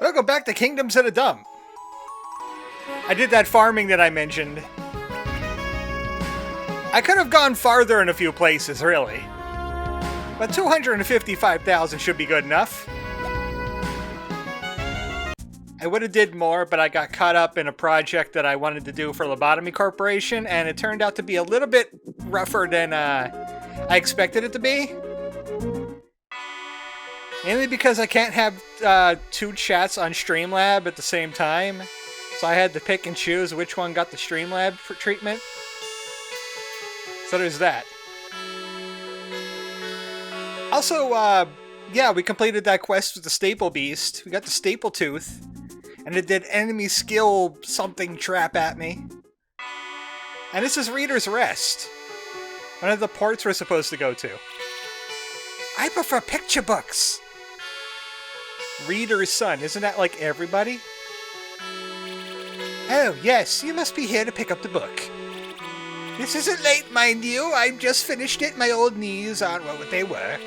Welcome back to Kingdoms at a Dump. I did that farming that I mentioned. I could have gone farther in a few places, really. But 255,000 should be good enough. I would have did more, but I got caught up in a project that I wanted to do for Lobotomy Corporation, and it turned out to be a little bit rougher than I expected it to be. Mainly because I can't have two chats on Streamlab at the same time, so I had to pick and choose which one got the Streamlab treatment. So there's that. Also, yeah, we completed that quest with the Staple Beast. We got the Staple Tooth. And it did enemy skill something trap at me. And this is Reader's Rest. One of the ports we're supposed to go to. I prefer picture books. Reader's Son. Isn't that like everybody? Oh, yes. You must be here to pick up the book. This isn't late, mind you. I just finished it. My old knees aren't what they were.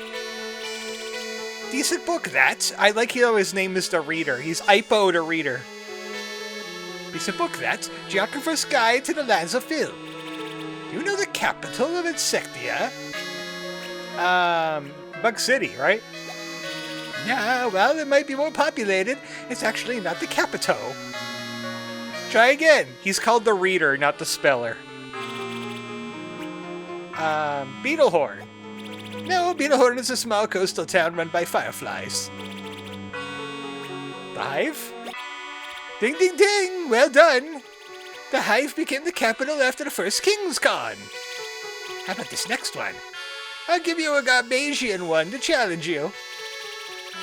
Decent book, that. I like how his name is the Reader. He's Ipo the Reader. Decent book, that. Geographer's Guide to the Lands of Phil. Do you know the capital of Insectia? Bug City, right? Yeah, well, it might be more populated. It's actually not the capital. Try again. He's called the Reader, not the Speller. Beetlehorn. No, Beetlehorn is a small coastal town run by fireflies. The Hive? Ding ding ding! Well done! The Hive became the capital after the first king was gone. How about this next one? I'll give you a Garbasian one to challenge you.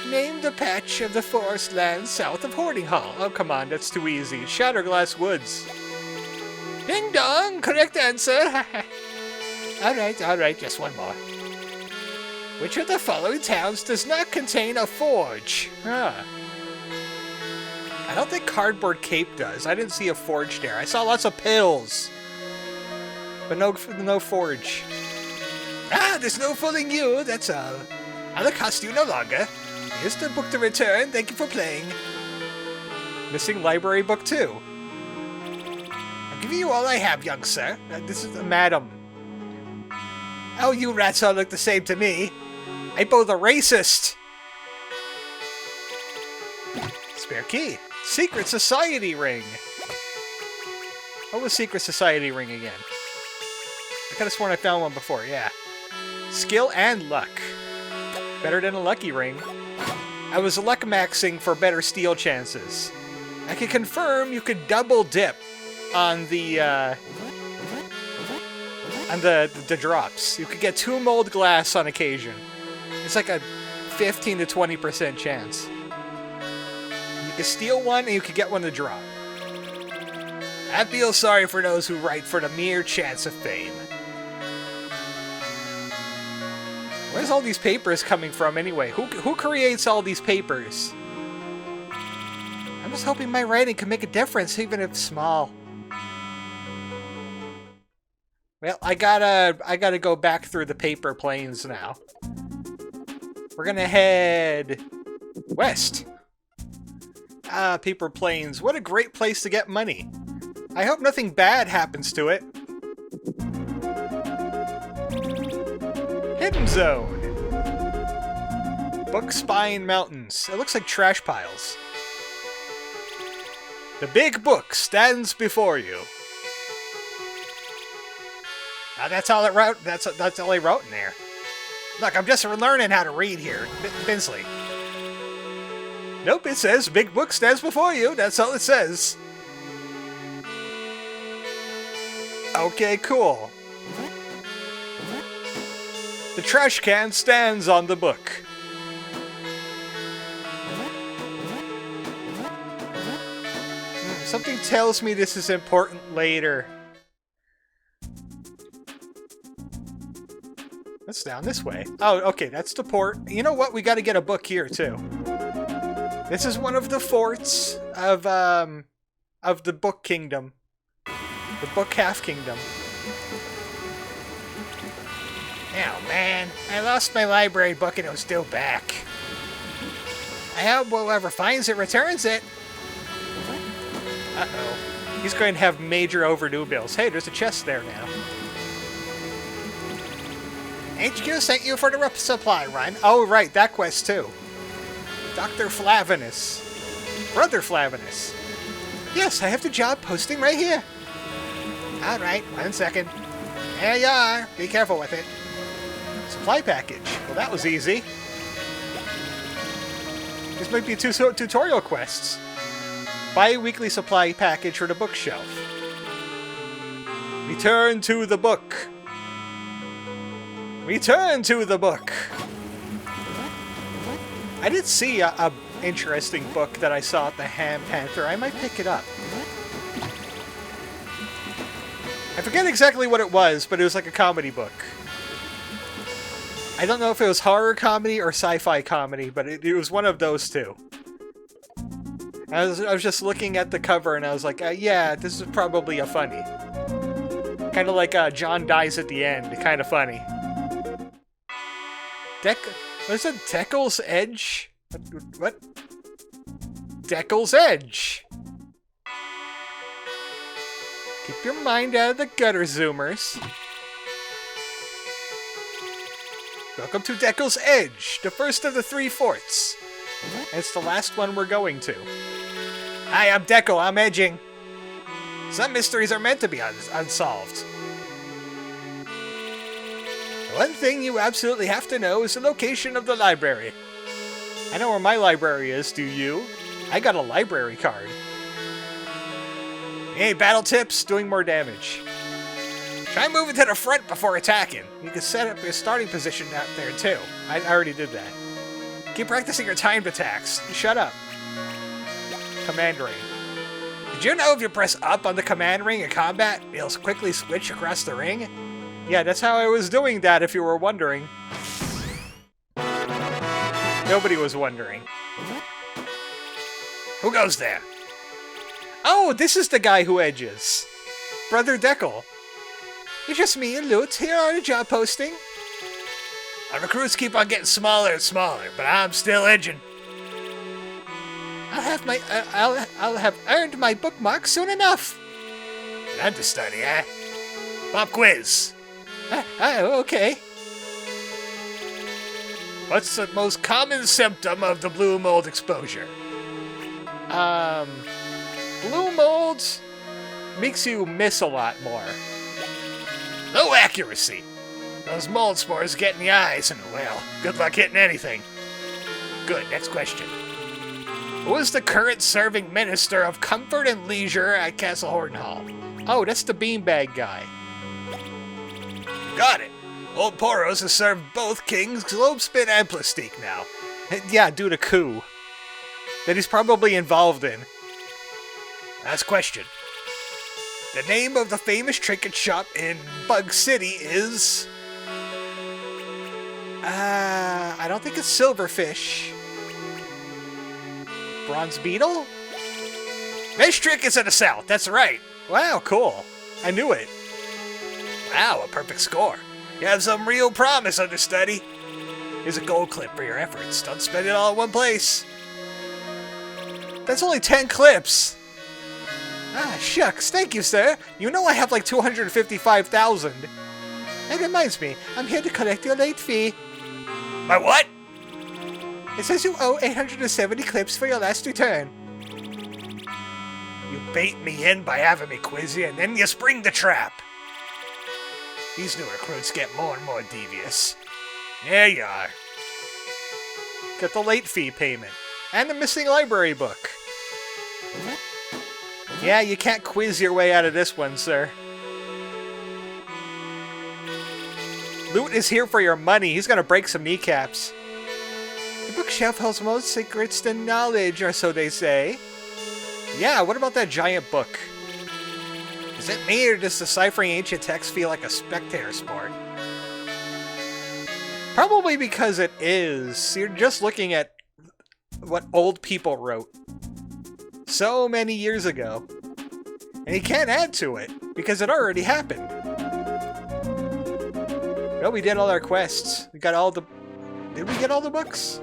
Name the patch of the forest land south of Hoarding Hall. Oh, come on, that's too easy. Shatterglass Woods. Ding dong! Correct answer! Alright, just one more. Which of the following towns does not contain a forge? Huh. I don't think Cardboard Cape does. I didn't see a forge there. I saw lots of pills. But no forge. Ah, there's no fooling you, that's all. I'll cost you no longer. Here's the book to return. Thank you for playing. Missing library book 2. I'm giving you all I have, young sir. This is the madam. Oh, you rats all look the same to me. Ipo the racist. Spare key. Secret Society ring. What was Secret Society ring again? I could have sworn I found one before, yeah. Skill and luck. Better than a lucky ring. I was luck maxing for better steal chances. I can confirm you could double dip on the drops. You could get 2 mold glass on occasion. It's like a 15 to 20% chance. You can steal one and you can get one to drop. I feel sorry for those who write for the mere chance of fame. Where's all these papers coming from anyway? Who creates all these papers? I'm just hoping my writing can make a difference, even if small. Well, I gotta go back through the paper plains now. We're gonna head west. Ah, paper plains. What a great place to get money. I hope nothing bad happens to it. Hidden Zone. Bookspine Mountains. It looks like trash piles. The big book stands before you. That's all it wrote. That's all he wrote in there. Look, I'm just learning how to read here, Binsley. Nope, it says big book stands before you. That's all it says. Okay, cool. The trash can stands on the book. Something tells me this is important later. That's down this way. Oh, okay, that's the port. You know what? We gotta get a book here, too. This is one of the forts of the Book Kingdom. The Book Half Kingdom. Oh, man. I lost my library book and it was still back. I hope whoever finds it returns it. Uh-oh. He's going to have major overdue bills. Hey, there's a chest there now. HQ sent you for the supply run. Oh, right, that quest too. Dr. Flavinus. Brother Flavinus. Yes, I have the job posting right here. Alright, 1 second. There you are. Be careful with it. Supply package. Well, that was easy. This might be 2 tutorial quests. Bi-weekly supply package for the bookshelf. Return to the book. Return to the book. I did see a interesting book that I saw at the Ham Panther. I might pick it up. I forget exactly what it was, but it was like a comedy book. I don't know if it was horror comedy or sci-fi comedy, but it was one of those two. I was just looking at the cover and I was like, yeah, this is probably a funny. Kind of like John dies at the end. Kind of funny. What is it? Deckel's Edge? What? Deckel's Edge. Keep your mind out of the gutter, Zoomers. Welcome to Deckel's Edge, the first of the 3 forts. And it's the last one we're going to. Hi, I'm Deckel. I'm edging. Some mysteries are meant to be unsolved. The one thing you absolutely have to know is the location of the library. I know where my library is, do you? I got a library card. Hey, battle tips, doing more damage. Try moving to the front before attacking. You can set up your starting position out there too. I already did that. Keep practicing your timed attacks. Shut up. Command ring. Did you know if you press up on the command ring in combat, it'll quickly switch across the ring? Yeah, that's how I was doing that if you were wondering. Nobody was wondering. Who goes there? Oh, this is the guy who edges. Brother Deckel. It's just me and Loot here on a job posting. Our recruits keep on getting smaller and smaller, but I'm still edging. I'll have earned my bookmark soon enough. An understudy, eh? Pop quiz. Okay. What's the most common symptom of the blue mold exposure? Blue mold makes you miss a lot more. Low accuracy. Those mold spores get in the eyes and, well, good luck hitting anything. Good, next question. Who is the current serving Minister of Comfort and Leisure at Castle Hortonhall? Oh, that's the beanbag guy. Got it. Old Poros has served both kings Globespin and Plastique now. Yeah, due to coup. That he's probably involved in. Last question. The name of the famous trinket shop in Bug City is... I don't think it's Silverfish. Bronze Beetle? Fish trinkets in the south, that's right. Wow, cool. I knew it. Wow, a perfect score. You have some real promise, understudy. Here's a gold clip for your efforts. Don't spend it all in one place. That's only 10 clips. Ah, shucks. Thank you, sir. You know I have like 255,000. That reminds me, I'm here to collect your late fee. My what? It says you owe 870 clips for your last return. You bait me in by having me quiz you, and then you spring the trap. These new recruits get more and more devious. There you are. Get the late fee payment. And the missing library book. Yeah, you can't quiz your way out of this one, sir. Loot is here for your money. He's gonna break some kneecaps. The bookshelf holds more secrets than knowledge, or so they say. Yeah, what about that giant book? Is it me, or does deciphering ancient text feel like a spectator sport? Probably because it is. You're just looking at what old people wrote so many years ago. And you can't add to it, because it already happened. Well, we did all our quests. We got all the... Did we get all the books?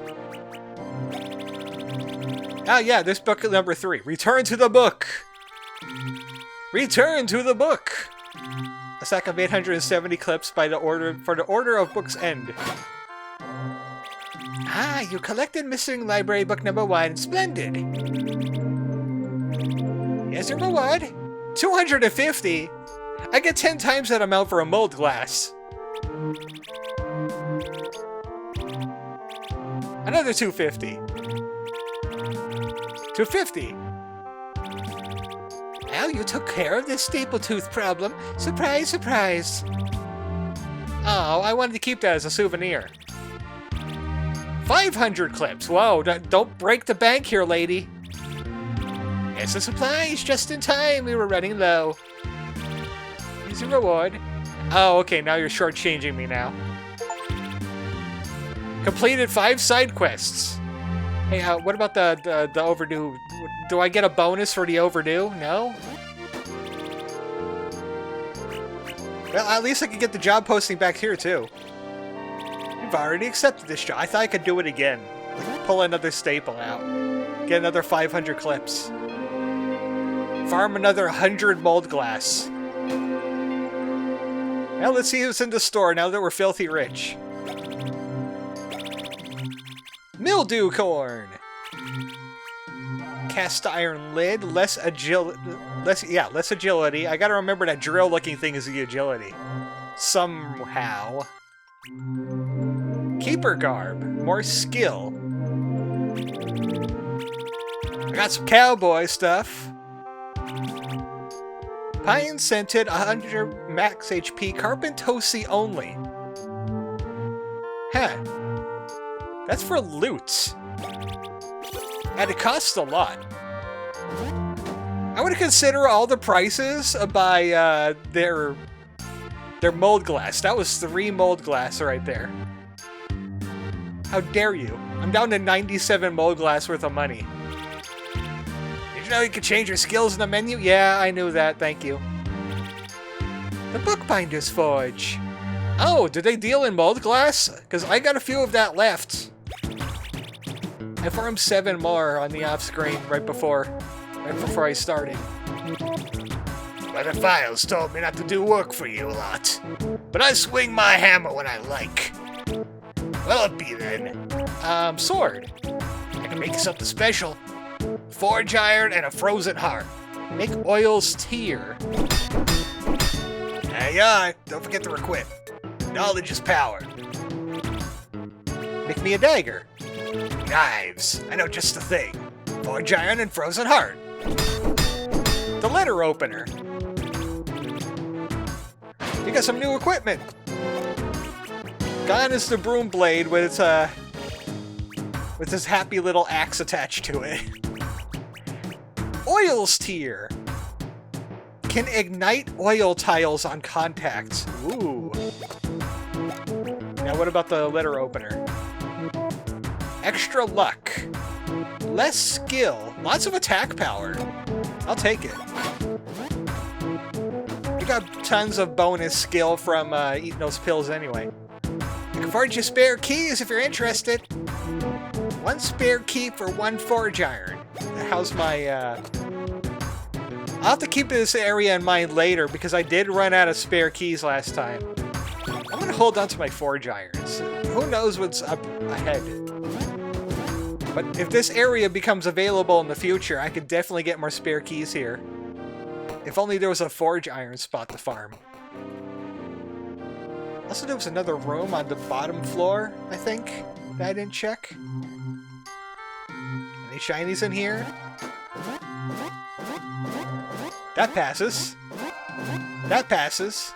Ah, yeah, this book number 3. Return to the book. Return to the book. A stack of 870 clips for the order of book's end. Ah, you collected missing library book number 1. Splendid. Here's your reward. 250. I get 10 times that amount for a mold glass. Another 250. 250. Well, you took care of this staple tooth problem. Surprise, surprise. Oh, I wanted to keep that as a souvenir. 500 clips. Whoa, don't break the bank here, lady. Here's the supplies, just in time. We were running low. Here's your reward. Oh, okay, now you're shortchanging me now. Completed 5 side quests. Hey, what about the overdue? Do I get a bonus for the overdue? No? Well, at least I could get the job posting back here, too. You've already accepted this job. I thought I could do it again. Pull another staple out. Get another 500 clips. Farm another 100 mold glass. Well, let's see who's in the store now that we're filthy rich. Mildew corn. Cast iron lid. Less agility. Less agility. I gotta remember that drill-looking thing is the agility. Somehow. Keeper garb. More skill. I got some cowboy stuff. Pine scented 100 max HP Carpentosi only. Huh. That's for loot. And it costs a lot. I would consider all the prices by their mold glass. That was 3 mold glass right there. How dare you? I'm down to 97 mold glass worth of money. Did you know you could change your skills in the menu? Yeah, I knew that. Thank you. The Bookbinder's Forge. Oh, did they deal in mold glass? Because I got a few of that left. I farmed 7 more on the off-screen right before I started. Well, the files told me not to do work for you a lot. But I swing my hammer when I like. Well, it be then. Sword. I can make you something special. Forge iron and a frozen heart. Make oil's tear. There you are. Don't forget to equip. Knowledge is power. Make me a dagger. Knives. I know just the thing. Forge iron and frozen heart. The letter opener. You got some new equipment. Gone is the broom blade with this happy little axe attached to it. Oil's tear. Can ignite oil tiles on contact. Ooh. Now what about the letter opener? Extra luck. Less skill. Lots of attack power. I'll take it. You got tons of bonus skill from eating those pills anyway. I can forge you spare keys if you're interested. 1 spare key for 1 forge iron. How's my, I'll have to keep this area in mind later because I did run out of spare keys last time. I'm gonna hold on to my forge irons. Who knows what's up ahead. But if this area becomes available in the future, I could definitely get more spare keys here. If only there was a forge iron spot to farm. Also, there was another room on the bottom floor, I think, that I didn't check. Any shinies in here? That passes. That passes.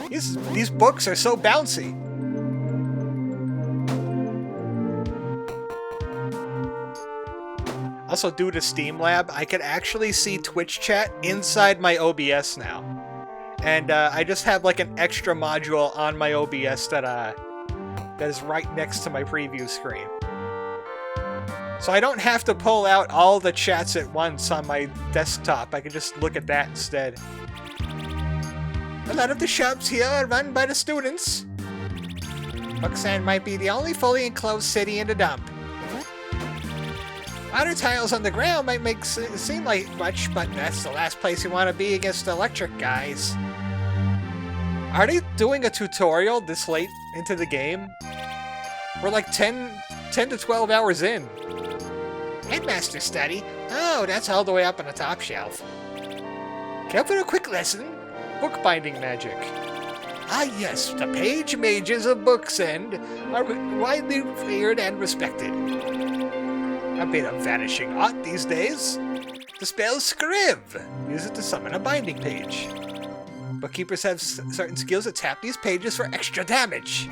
These books are so bouncy. Also, due to Steam Lab, I can actually see Twitch chat inside my OBS now. And I just have like an extra module on my OBS that is right next to my preview screen. So I don't have to pull out all the chats at once on my desktop. I can just look at that instead. A lot of the shops here are run by the students. Bucksand might be the only fully enclosed city in the dump. Outer tiles on the ground might make it seem like much, but that's the last place you want to be against the electric guys. Are they doing a tutorial this late into the game? We're like 10 to 12 hours in. Headmaster study? Oh, that's all the way up on the top shelf. Care for a quick lesson? Bookbinding magic. Ah yes, the page mages of Booksend are widely feared and respected. A bit of vanishing art these days. The spell Scriv. Use it to summon a binding page. Bookkeepers have certain skills that tap these pages for extra damage.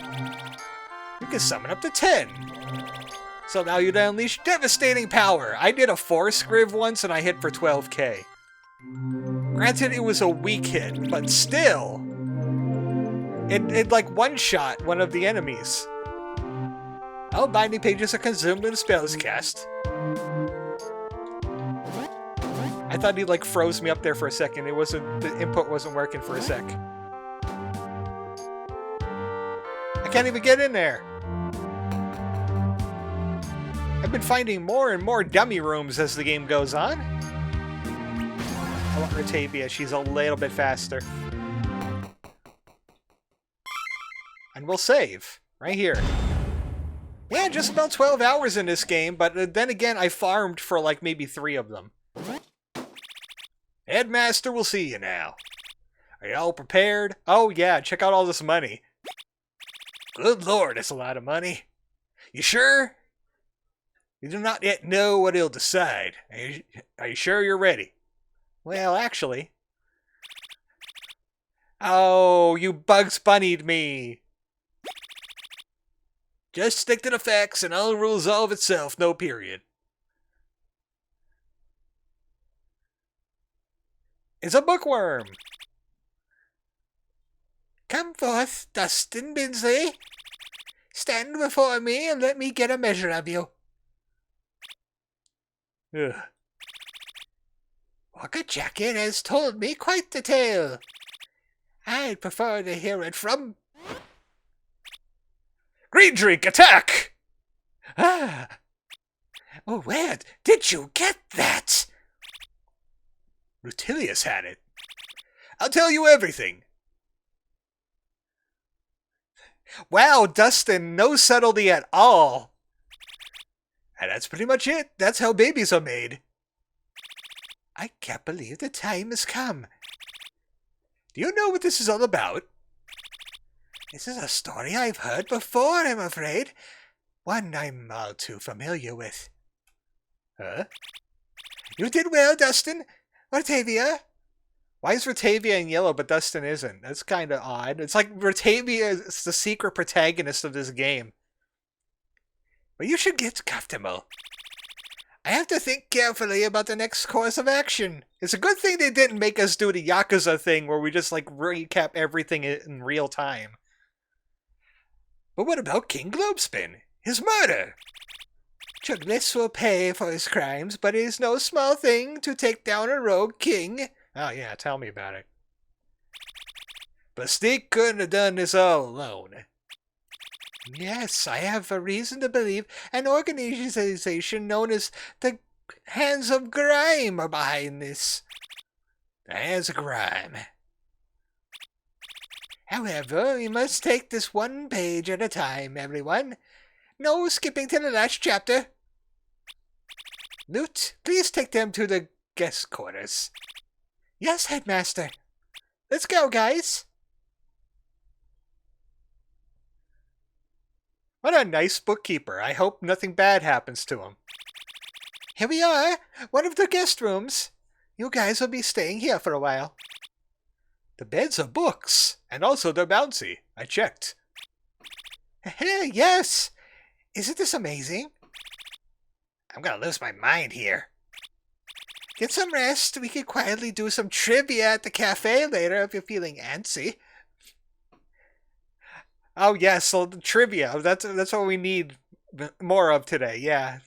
You can summon up to 10. So now you'd unleash devastating power. I did a 4 Scriv once and I hit for 12k. Granted, it was a weak hit, but still. It like one-shot one of the enemies. All binding pages are consumed when the spell is cast. I thought he like froze me up there for a second. It wasn't, the input wasn't working for a sec. I can't even get in there. I've been finding more and more dummy rooms as the game goes on. I want Rotavia, she's a little bit faster. And we'll save right here. Yeah, just about 12 hours in this game, but then again, I farmed for like maybe 3 of them. Headmaster will see you now. Are you all prepared? Oh yeah, check out all this money. Good lord, that's a lot of money. You sure? You do not yet know what he'll decide. Are you sure you're ready? Well, actually... Oh, you Bugs Bunnied me! Just stick to the facts and all will resolve itself, no period. It's a bookworm! Come forth, Dustin Binsley. Stand before me and let me get a measure of you. Ugh. Walker Jacket has told me quite the tale. I'd prefer to hear it from... Green Drink, attack! Ah! Oh, where did you get that? Rutilius had it. I'll tell you everything. Wow, Dustin, no subtlety at all. And that's pretty much it. That's how babies are made. I can't believe the time has come. Do you know what this is all about? This is a story I've heard before, I'm afraid. One I'm all too familiar with. Huh? You did well, Dustin. Rotavia? Why is Rotavia in yellow but Dustin isn't? That's kind of odd. It's like Rotavia is the secret protagonist of this game. But you should get comfortable. I have to think carefully about the next course of action. It's a good thing they didn't make us do the Yakuza thing where we just like recap everything in real time. But what about King Globespin? His murder! Chugless will pay for his crimes, but it is no small thing to take down a rogue king. Oh yeah, tell me about it. Bastique couldn't have done this all alone. Yes, I have a reason to believe an organization known as the Hands of Grime are behind this. The Hands of Grime. However, we must take this one page at a time, everyone. No skipping to the last chapter. Newt, please take them to the guest quarters. Yes, Headmaster. Let's go, guys. What a nice bookkeeper. I hope nothing bad happens to him. Here we are, one of the guest rooms. You guys will be staying here for a while. The beds are books, and also they're bouncy. I checked. Yes! Isn't this amazing? I'm gonna lose my mind here. Get some rest. We can quietly do some trivia at the cafe later if you're feeling antsy. Oh yes, so the trivia. That's what we need more of today, yeah.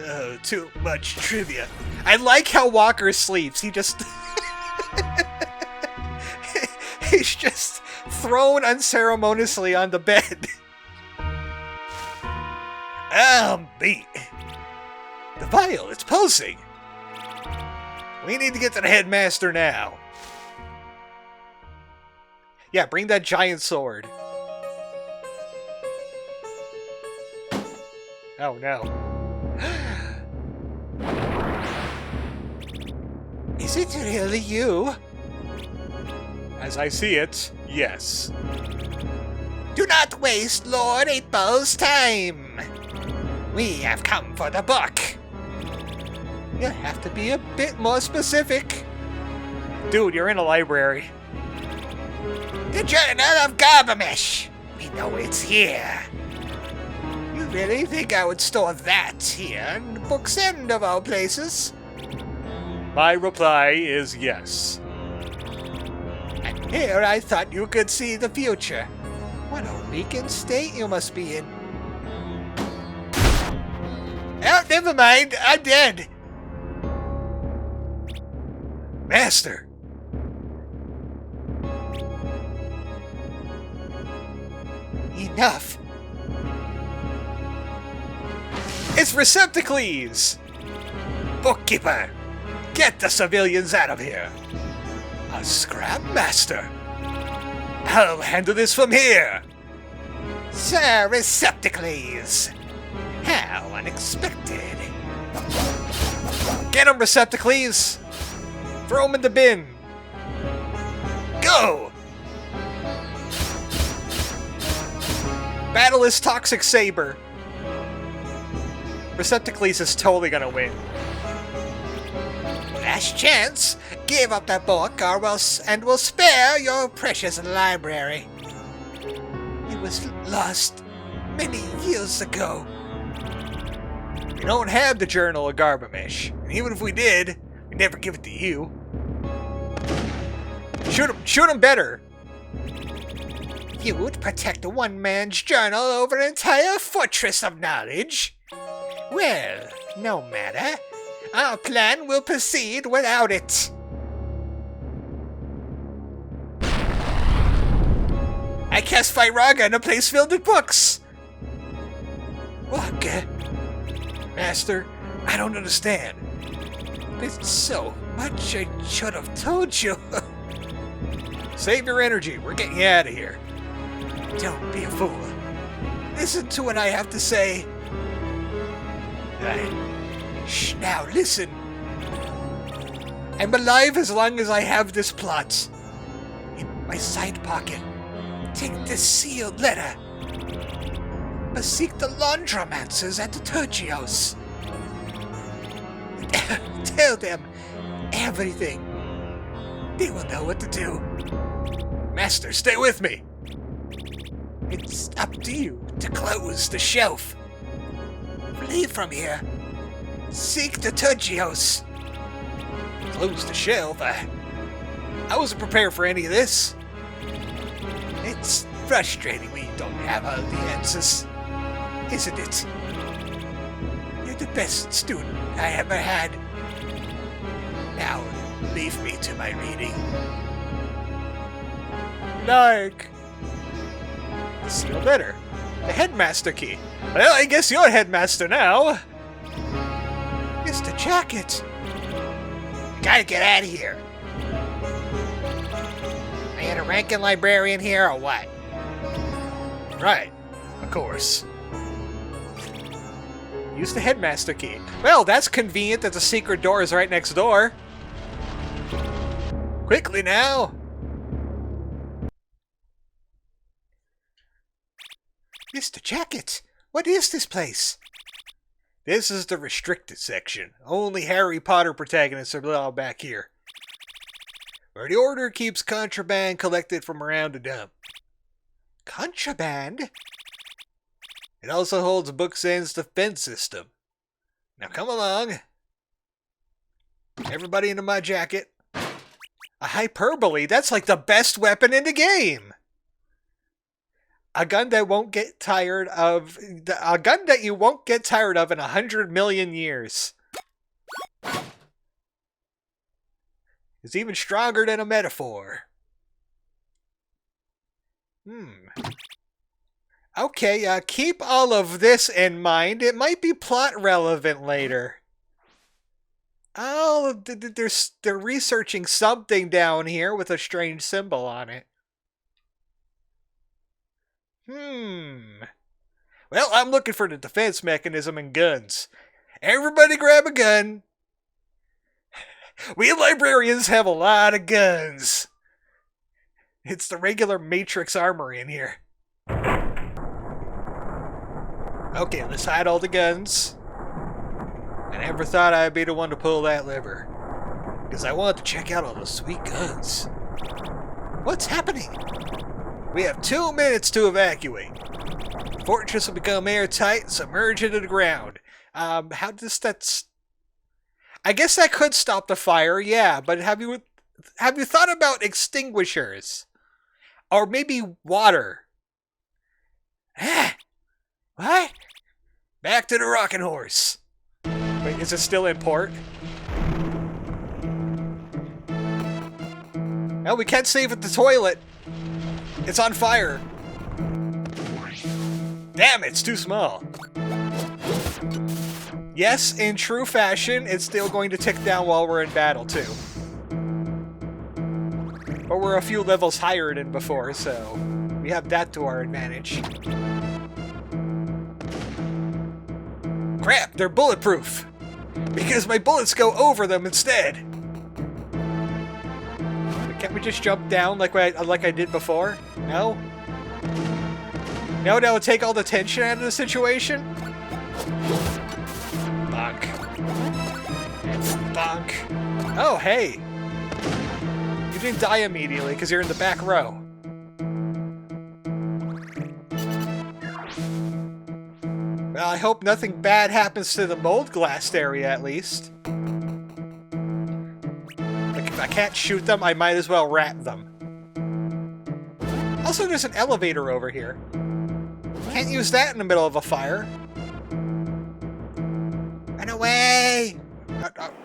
Oh, too much trivia. I like how Walker sleeps. He just... He's just thrown unceremoniously on the bed. Beat. The vial, it's pulsing. We need to get to the headmaster now. Yeah, bring that giant sword. Oh no. Is it really you? As I see it, yes. Do not waste Lord 8-Ball's time. We have come for the book. You have to be a bit more specific. Dude, you're in a library. The Journal of Garbamesh. We know it's here. You really think I would store that here in the book's end of all places? My reply is yes. And here I thought you could see the future. What a weakened state you must be in. Oh, never mind. I'm dead. Master. Enough. It's Receptacles. Bookkeeper, get the civilians out of here. A scrap master. I'll handle this from here. Sir Receptacles. How unexpected. Get him, Receptacles. Throw him in the bin. Go! Battle is Toxic Saber. Receptacles is totally gonna win. Last chance. Give up that book and we'll spare your precious library. It was lost many years ago. We don't have the Journal of Garbamesh. And even if we did, we'd never give it to you. Shoot him better. You would protect a one-man's journal over an entire fortress of knowledge? Well, no matter. Our plan will proceed without it. I cast Firaga in a place filled with books. Look, Master, I don't understand. There's so much I should have told you. Save your energy. We're getting you out of here. Don't be a fool. Listen to what I have to say. Shh, now listen. I'm alive as long as I have this plot. In my side pocket, take this sealed letter. Seek the laundromancers at the Turgios. Tell them everything. They will know what to do. Master, stay with me. It's up to you to close the shelf. Flee from here. Seek the Turgios. Close the shelf? I wasn't prepared for any of this. It's frustrating when you don't have all the answers, isn't it? You're the best student I ever had. Now, leave me to my reading. Like... Sealed letter. The headmaster key. Well, I guess you're headmaster now. Mr. Jacket. You gotta get out of here. Are you a ranking librarian here or what? Right. Of course. Use the headmaster key. Well, that's convenient that the secret door is right next door. Quickly now. Mr. Jacket, what is this place? This is the restricted section. Only Harry Potter protagonists are allowed back here. Where the Order keeps contraband collected from around the dump. Contraband? It also holds Booksands' defense system. Now come along. Everybody into my jacket. A hyperbole? That's like the best weapon in the game! A gun that won't get tired of... A gun that you won't get tired of in 100 million years. It's even stronger than a metaphor. Okay, keep all of this in mind. It might be plot relevant later. Oh, they're researching something down here with a strange symbol on it. Well, I'm looking for the defense mechanism and guns. Everybody grab a gun. We librarians have a lot of guns. It's the regular Matrix armory in here. Okay, let's hide all the guns. I never thought I'd be the one to pull that lever. Because I wanted to check out all those sweet guns. What's happening? We have 2 minutes to evacuate. Fortress will become airtight and submerge into the ground. How does that... I guess that could stop the fire, yeah, but have you thought about extinguishers? Or maybe water? What? Back to the rocking horse. Wait, is it still in port? No, we can't save at the toilet. It's on fire. Damn, it's too small. Yes, in true fashion, it's still going to tick down while we're in battle, too. But we're a few levels higher than before, so we have that to our advantage. Crap, they're bulletproof! Because my bullets go over them instead! Can't we just jump down like I did before? No? No, that would take all the tension out of the situation? Bonk. Bonk. Oh, hey! You didn't die immediately because you're in the back row. Well, I hope nothing bad happens to the mold glass area, at least. Like, if I can't shoot them, I might as well wrap them. Also, there's an elevator over here. Can't use that in the middle of a fire. Run away!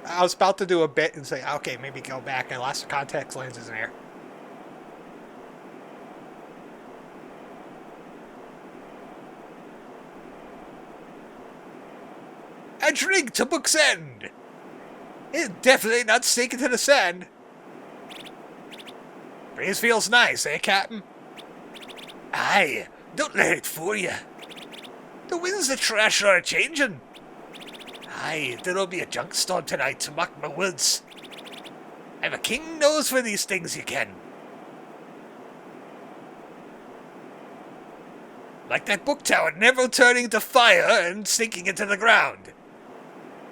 I was about to do a bit and say, okay, maybe go back. I lost the contact lenses in here. A drink to Book's End! It's definitely not sinking to the sand. Breeze feels nice, eh, Captain? Aye, don't let it fool you. The winds of trash are changing. Aye, there'll be a junk storm tonight to mock my woods. I've a king nose for these things, you can. Like that book tower never turning to fire and sinking into the ground.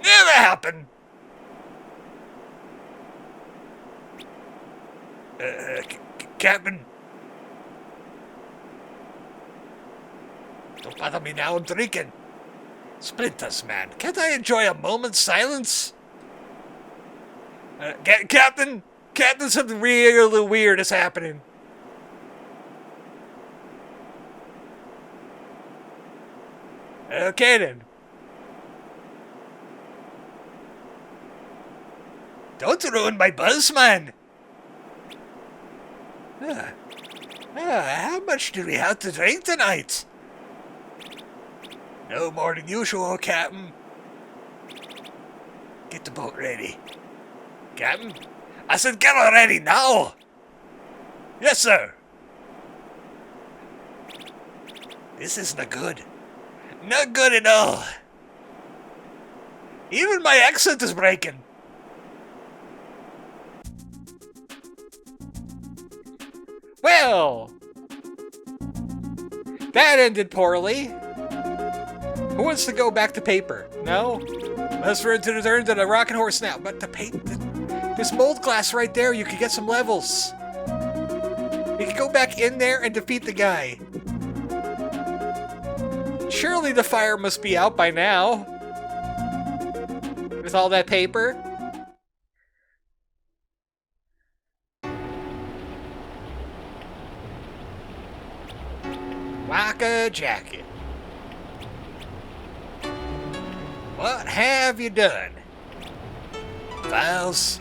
Never happened. Captain. Don't bother me now, I'm drinking. Splinters, man. Can't I enjoy a moment's silence? Captain! Captain, something really weird is happening. Okay, then. Don't ruin my buzz, man. How much do we have to drink tonight? No more than usual, Captain. Get the boat ready. Captain? I said get her ready now! Yes, sir. This isn't good. Not good at all. Even my accent is breaking. Well, that ended poorly. Who wants to go back to paper? No? Let's return to the rocking horse now. But the paper, this mold glass right there, you could get some levels. You could go back in there and defeat the guy. Surely the fire must be out by now. With all that paper. Waka jacket. What have you done? Files.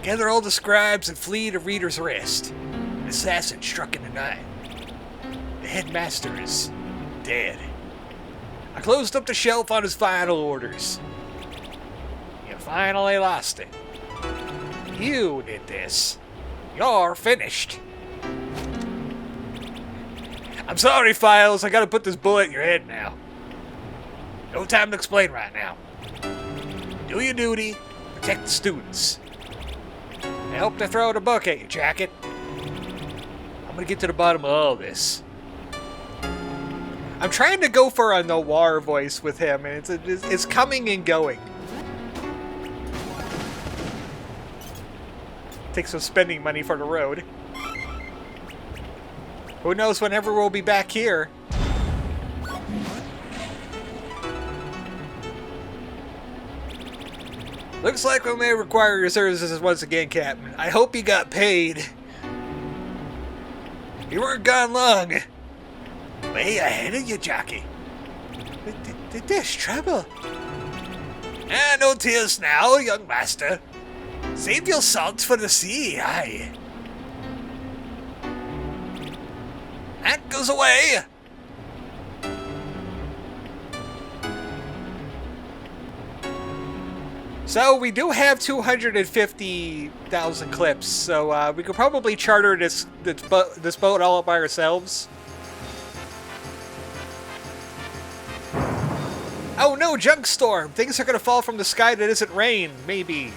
Gather all the scribes and flee to Reader's Rest. An assassin struck in the night. The headmaster is dead. I closed up the shelf on his final orders. You finally lost it. You did this. You're finished. I'm sorry, Files. I gotta put this bullet in your head now. No time to explain right now. Do your duty. Protect the students. I hope to throw the book at your jacket. I'm gonna get to the bottom of all this. I'm trying to go for a noir voice with him, and it's coming and going. Take some spending money for the road. Who knows whenever we'll be back here. Looks like we may require your services once again, Captain. I hope you got paid. You weren't gone long. Way ahead of you, jockey. There's trouble. No tears now, young master. Save your salts for the sea, aye. That goes away. So we do have 250,000 clips, so we could probably charter this boat all by ourselves. Oh no, junk storm! Things are gonna fall from the sky that isn't rain, maybe.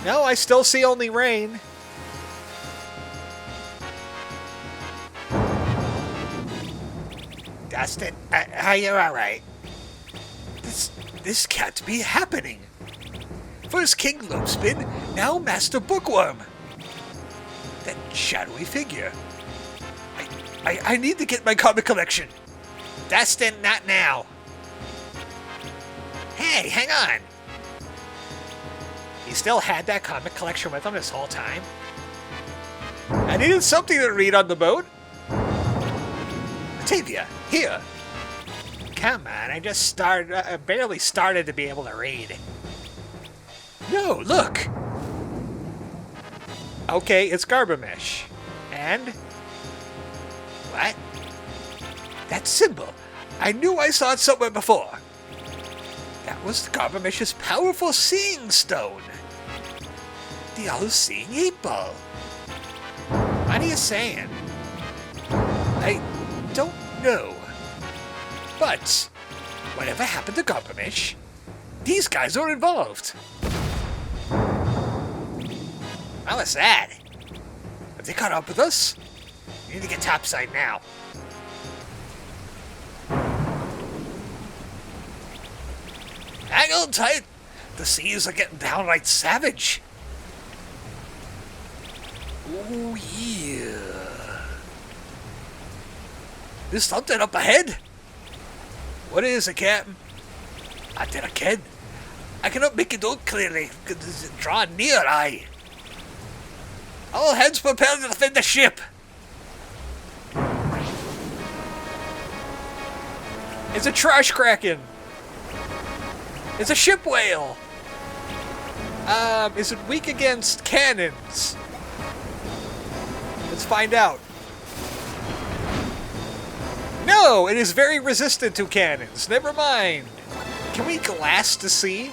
No, I still see only rain. Dustin, are you alright? This can't be happening. First King Loopspin, now Master Bookworm. That shadowy figure. I need to get my comic collection. Dustin, not now. Hey, hang on. He still had that comic collection with him this whole time? I needed something to read on the boat. Batavia, here. Come on, I barely started to be able to read. No, look. Okay, it's Garbamesh. And? What? That symbol. I knew I saw it somewhere before. That was the Garbamesh's powerful seeing stone. The all-seeing 8-ball. What are you saying? I don't know. But whatever happened to Garbamesh, these guys are involved. How was that? Have they caught up with us? We need to get topside now. Hang on tight. The seas are getting downright savage. Oh yeah. There's something up ahead. What is it, Captain? I did a kid. I cannot make it out clearly. It's drawing near, aye. All hands prepared to defend the ship. It's a trash kraken. It's a ship whale. Is it weak against cannons? Let's find out. No, it is very resistant to cannons. Never mind. Can we glass the sea?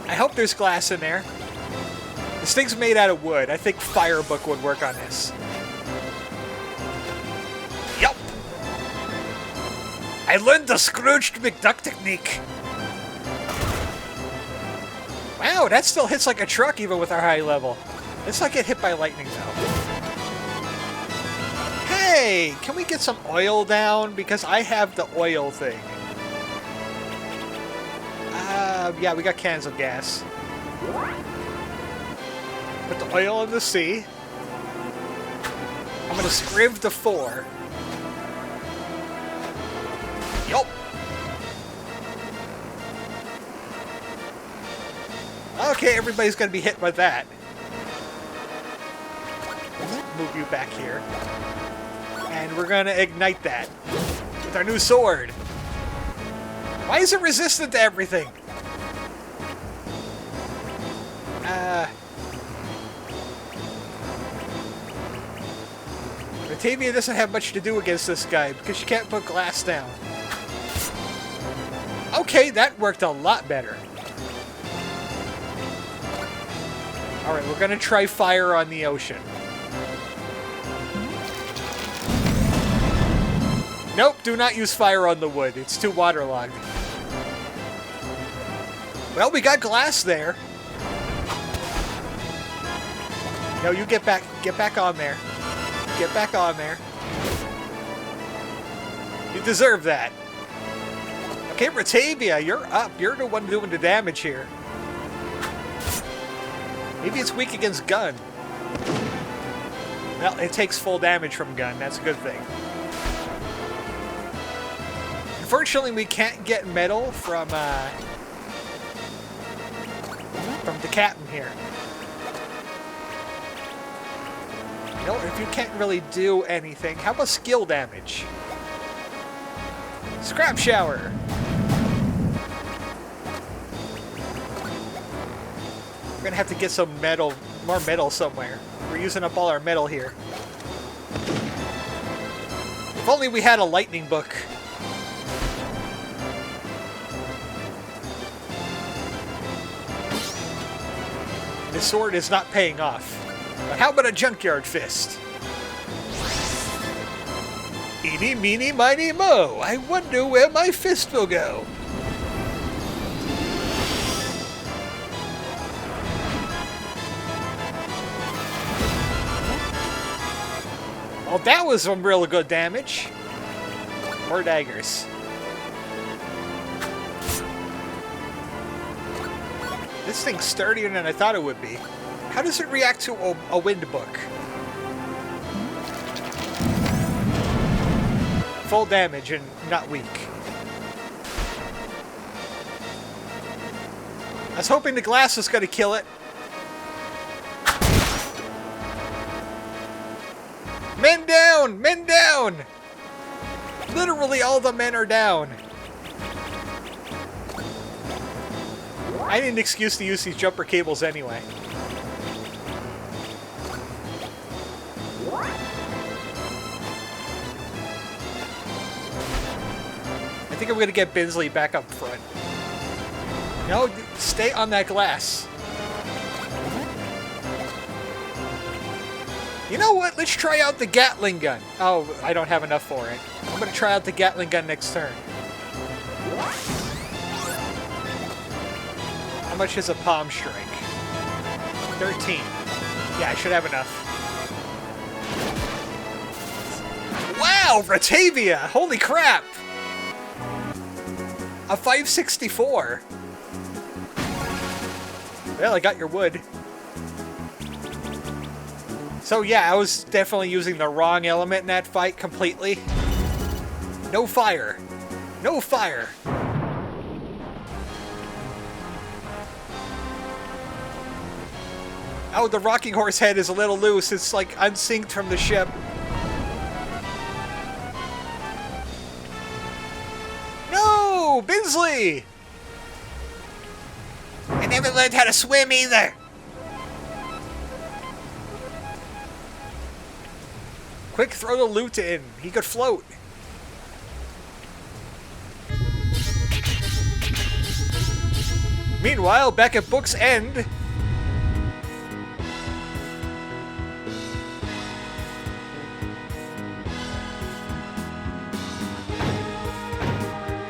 I hope there's glass in there. This thing's made out of wood. I think Firebook would work on this. Yup. I learned the Scrooged McDuck technique. Wow, that still hits like a truck even with our high level. Let's not get hit by lightning though. Hey, can we get some oil down? Because I have the oil thing. Yeah, we got cans of gas. Put the oil in the sea. I'm gonna scriv the 4. Yup. Okay, everybody's gonna be hit by that. Move you back here. And we're gonna ignite that with our new sword. Why is it resistant to everything? Batavia doesn't have much to do against this guy because she can't put glass down. Okay, that worked a lot better. Alright, we're gonna try fire on the ocean. Nope, do not use fire on the wood. It's too waterlogged. Well, we got glass there. No, you get back on there. Get back on there. You deserve that. Okay, Batavia, you're up. You're the one doing the damage here. Maybe it's weak against gun. Well, it takes full damage from gun. That's a good thing. Unfortunately, we can't get metal from the captain here. You know, if you can't really do anything, how about skill damage? Scrap shower. We're gonna have to get some metal, more metal somewhere. We're using up all our metal here. If only we had a lightning book. The sword is not paying off. But how about a junkyard fist? Eeny, meeny, miny, mo. I wonder where my fist will go. Well, that was some real good damage. More daggers. This thing's sturdier than I thought it would be. How does it react to a wind book? Full damage and not weak. I was hoping the glass was going to kill it. Men down! Men down! Literally all the men are down. I need an excuse to use these jumper cables anyway. I think I'm going to get Binsley back up front. No, stay on that glass. You know what? Let's try out the Gatling gun. Oh, I don't have enough for it. I'm going to try out the Gatling gun next turn. How much is a palm strike? 13. Yeah, I should have enough. Wow, Batavia! Holy crap! A 564. Well, I got your wood. So yeah, I was definitely using the wrong element in that fight completely. No fire. No fire. Oh, the rocking horse head is a little loose. It's like unsynced from the ship. No! Binsley! I never learned how to swim either. Quick, throw the loot in. He could float. Meanwhile, back at Book's End...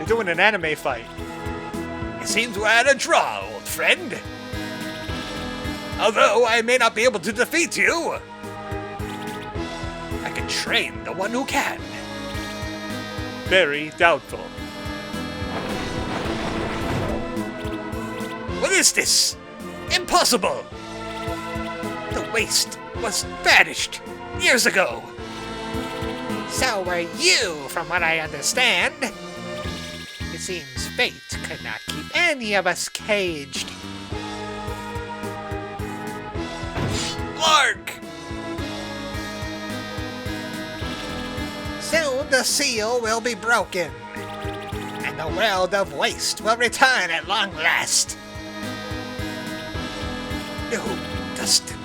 they're doing an anime fight. It seems we're at a draw, old friend. Although I may not be able to defeat you, I can train the one who can. Very doubtful. What is this? Impossible! The waste was banished years ago. So were you, from what I understand. It seems fate could not keep any of us caged. Lark! Soon the seal will be broken, and the world of waste will return at long last. No, Dustin.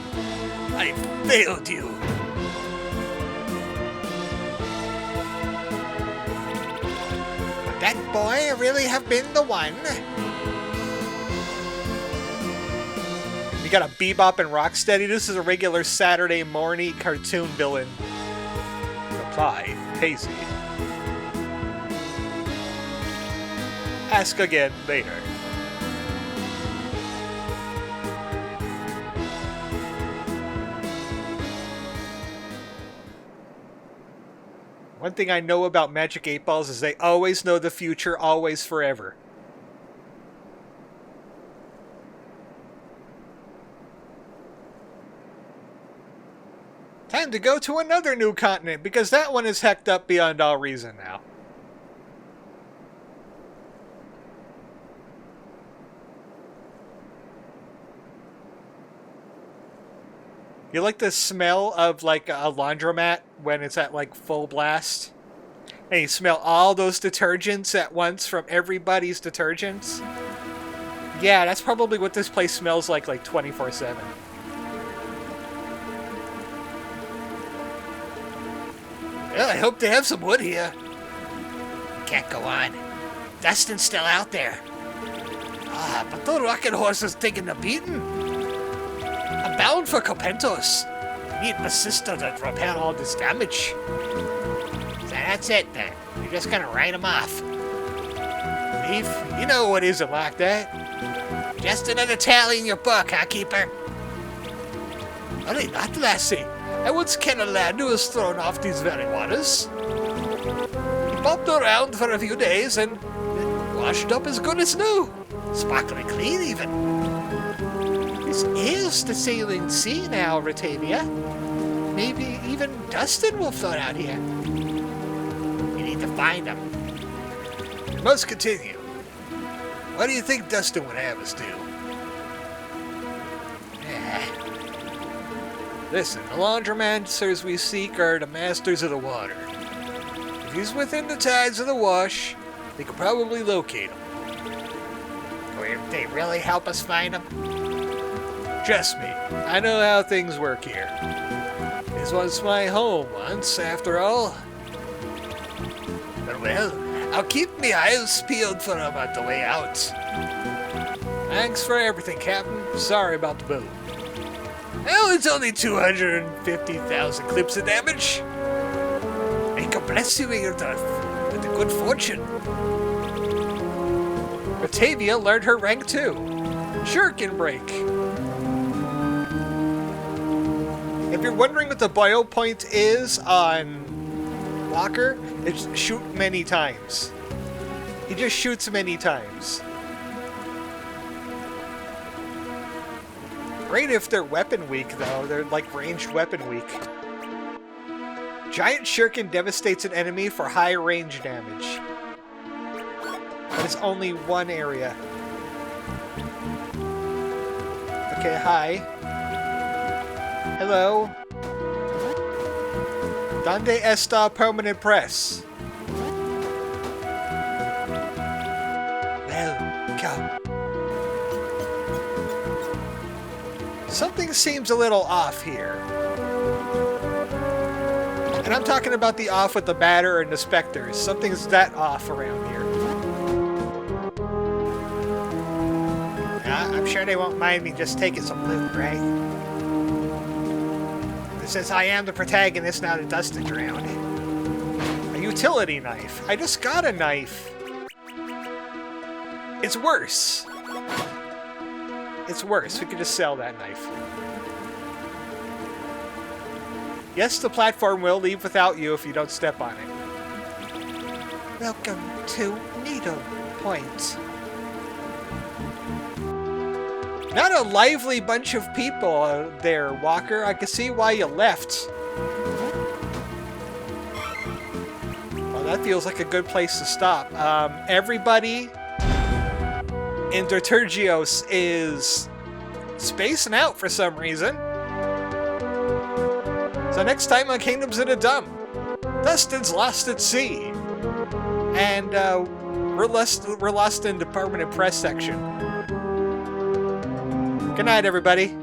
I failed you. Would that boy really have been the one? You got a Bebop and Rocksteady. This is a regular Saturday morning cartoon villain. Reply, Pacey. Ask again later. One thing I know about Magic 8 Balls is they always know the future, always forever. Time to go to another new continent, because that one is hecked up beyond all reason now. You like the smell of like a laundromat when it's at like full blast? And you smell all those detergents at once from everybody's detergents? Yeah, that's probably what this place smells like 24/7. Well, I hope they have some wood here. Can't go on. Dustin's still out there. Ah, but the rocket horse is taking a beating. I'm bound for Copentos. Need my sister to repair all this damage. So that's it then. You're just gonna write him off. Leaf, you know what isn't like that. Just another tally in your book, huh, Keeper? Only not, lassie. I once ken a lad who was thrown off these very waters. He bopped around for a few days and washed up as good as new. Sparkling clean, even. This is the sailing sea now, Ratavia. Maybe even Dustin will float out here. We need to find him. We must continue. What do you think Dustin would have us do? Listen, the laundromancers we seek are the masters of the water. If he's within the tides of the wash, they could probably locate him. Will they really help us find him? Trust me, I know how things work here. This was my home once, after all. But well, I'll keep my eyes peeled for him on the way out. Thanks for everything, Captain. Sorry about the boat. Well, it's only 250,000 clips of damage. May God bless you with the good fortune. Batavia learned her rank too. Shuriken break. If you're wondering what the bio point is on Walker, it's shoot many times. He just shoots many times. Great if they're weapon weak, though. They're like ranged weapon weak. Giant Shuriken devastates an enemy for high range damage. But it's only one area. Okay, hi. Hello. Donde esta permanent press? Welcome. Something seems a little off here. And I'm talking about the off with the batter and the specters. Something's that off around here. I'm sure they won't mind me just taking some loot, right? Since I am the protagonist now that Dustin drowned. A utility knife. I just got a knife. It's worse. It's worse. We could just sell that knife. Yes, the platform will leave without you if you don't step on it. Welcome to Needle Point. Not a lively bunch of people there, Walker. I can see why you left. Well, that feels like a good place to stop. Everybody in Detergios is spacing out for some reason. So next time on Kingdoms in a Dump, Dustin's lost at sea. And we're lost in the permanent press section. Good night, everybody.